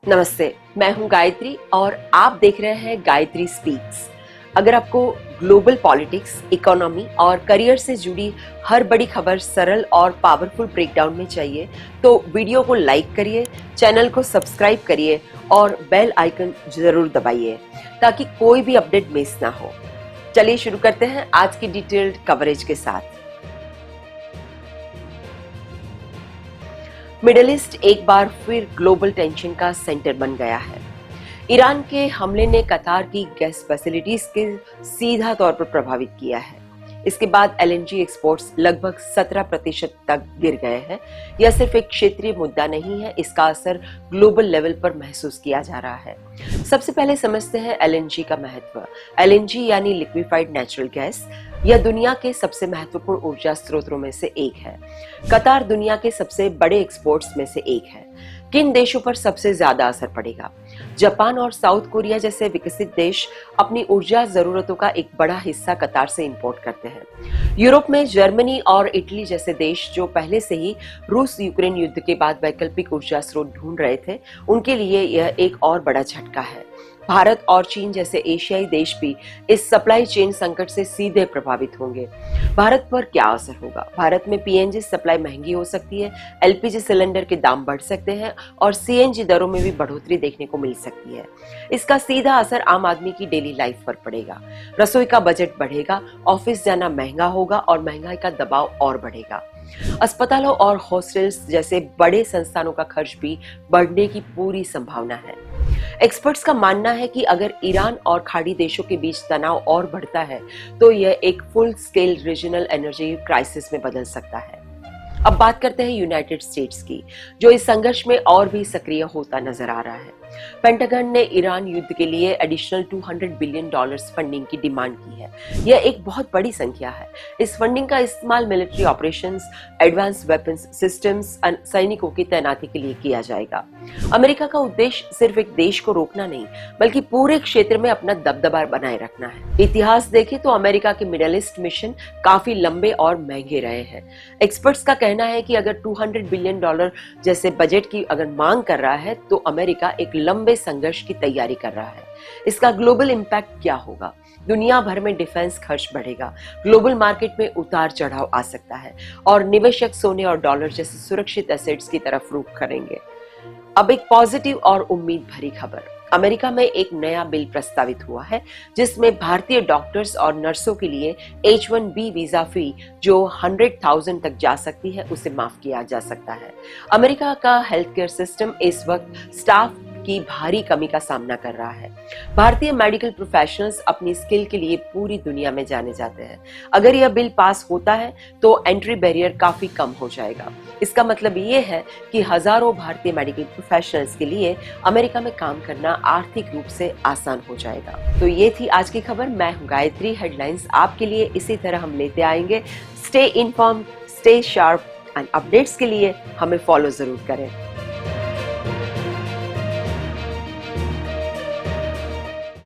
नमस्ते, मैं हूं गायत्री और आप देख रहे हैं गायत्री स्पीक्स। अगर आपको ग्लोबल पॉलिटिक्स, इकोनॉमी और करियर से जुड़ी हर बड़ी खबर सरल और पावरफुल ब्रेकडाउन में चाहिए, तो वीडियो को लाइक करिए, चैनल को सब्सक्राइब करिए और बेल आइकन जरूर दबाइए ताकि कोई भी अपडेट मिस ना हो। चलिए शुरू करते हैं आज की डिटेल्ड कवरेज के साथ। मिडिल ईस्ट एक बार फिर ग्लोबल टेंशन का सेंटर बन गया है। ईरान के हमले ने कतार की गैस फैसिलिटीज के सीधा तौर पर प्रभावित किया है। इसके बाद एलएनजी एक्सपोर्ट्स लगभग 17% तक गिर गए हैं। यह सिर्फ एक क्षेत्रीय मुद्दा नहीं है, इसका असर ग्लोबल लेवल पर महसूस किया जा रहा है। सबसे पहले समझते हैं एलएनजी का महत्व। एलएनजी यानी लिक्विफाइड नेचुरल गैस, यह दुनिया के सबसे महत्वपूर्ण ऊर्जा स्रोतों में से एक है। कतार दुनिया के सबसे बड़े एक्सपोर्ट्स में से एक है। किन देशों पर सबसे ज्यादा असर पड़ेगा? जापान और साउथ कोरिया जैसे विकसित देश अपनी ऊर्जा जरूरतों का एक बड़ा हिस्सा कतार से इंपोर्ट करते हैं। यूरोप में जर्मनी और इटली जैसे देश जो पहले से ही रूस यूक्रेन युद्ध के बाद वैकल्पिक ऊर्जा स्रोत ढूंढ रहे थे, उनके लिए यह एक और बड़ा झटका है। भारत और चीन जैसे एशियाई देश भी इस सप्लाई चेन संकट से सीधे प्रभावित होंगे। भारत पर क्या असर होगा? भारत में पीएनजी सप्लाई महंगी हो सकती है, एलपीजी सिलेंडर के दाम बढ़ सकते हैं और सीएनजी दरों में भी बढ़ोतरी देखने को मिल सकती है। इसका सीधा असर आम आदमी की डेली लाइफ पर पड़ेगा। रसोई का बजट बढ़ेगा, ऑफिस जाना महंगा होगा और महंगाई का दबाव और बढ़ेगा। अस्पतालों और हॉस्टल्स जैसे बड़े संस्थानों का खर्च भी बढ़ने की पूरी संभावना है। एक्सपर्ट्स का मानना है कि अगर ईरान और खाड़ी देशों के बीच तनाव और बढ़ता है तो यह एक full scale regional energy crisis में बदल सकता है। अब बात करते हैं यूनाइटेड स्टेट्स की, जो इस संघर्ष में और भी सक्रिय होता नजर आ रहा है। पेंटागन ने ईरान युद्ध के लिए एडिशनल $200 बिलियन फंडिंग की डिमांड की है। यह एक बहुत बड़ी संख्या है। इस फंडिंग का इस्तेमाल military operations, advance weapons systems, सैनिकों की तैनाती के लिए किया जाएगा। अमेरिका का उद्देश्य सिर्फ एक देश को रोकना नहीं, बल्कि पूरे क्षेत्र में अपना दबदबा बनाए रखना है। इतिहास देखें तो अमेरिका के मिडिल ईस्ट मिशन काफी लंबे और महंगे रहे हैं। एक्सपर्ट्स का कहना है कि अगर $200 बिलियन जैसे बजट की अगर मांग कर रहा है तो अमेरिका एक लंबे संघर्ष की तैयारी कर रहा है। इसका ग्लोबल इंपैक्ट क्या होगा? दुनिया भर में डिफेंस खर्च बढ़ेगा, ग्लोबल मार्केट में उतार चढ़ाव आ सकता है और निवेशक सोने और डॉलर जैसे सुरक्षित एसेट्स की तरफ रुख करेंगे। अब एक पॉजिटिव और उम्मीद भरी खबर। अमेरिका में एक नया बिल प्रस्तावित हुआ है जिसमें भारतीय डॉक्टर्स और नर्सों के लिए H-1B वीजा फी जो 100,000 तक जा सकती है, उसे माफ किया जा सकता है। अमेरिका का हेल्थ केयर सिस्टम इस वक्त स्टाफ की भारी कमी का सामना कर रहा है। भारतीय मेडिकल प्रोफेशनल्स अपनी स्किल के लिए पूरी दुनिया में जाने जाते हैं। अगर यह बिल पास होता है तो एंट्री बैरियर काफी कम हो जाएगा। इसका मतलब ये है कि हजारों भारतीय मेडिकल प्रोफेशनल्स के लिए अमेरिका में काम करना आर्थिक रूप से आसान हो जाएगा। तो ये थी आज की खबर। मैं हूं गायत्री। हेडलाइंस आपके लिए इसी तरह हम लेते आएंगे। Stay informed, stay sharp and updates के लिए हमें फॉलो जरूर करें।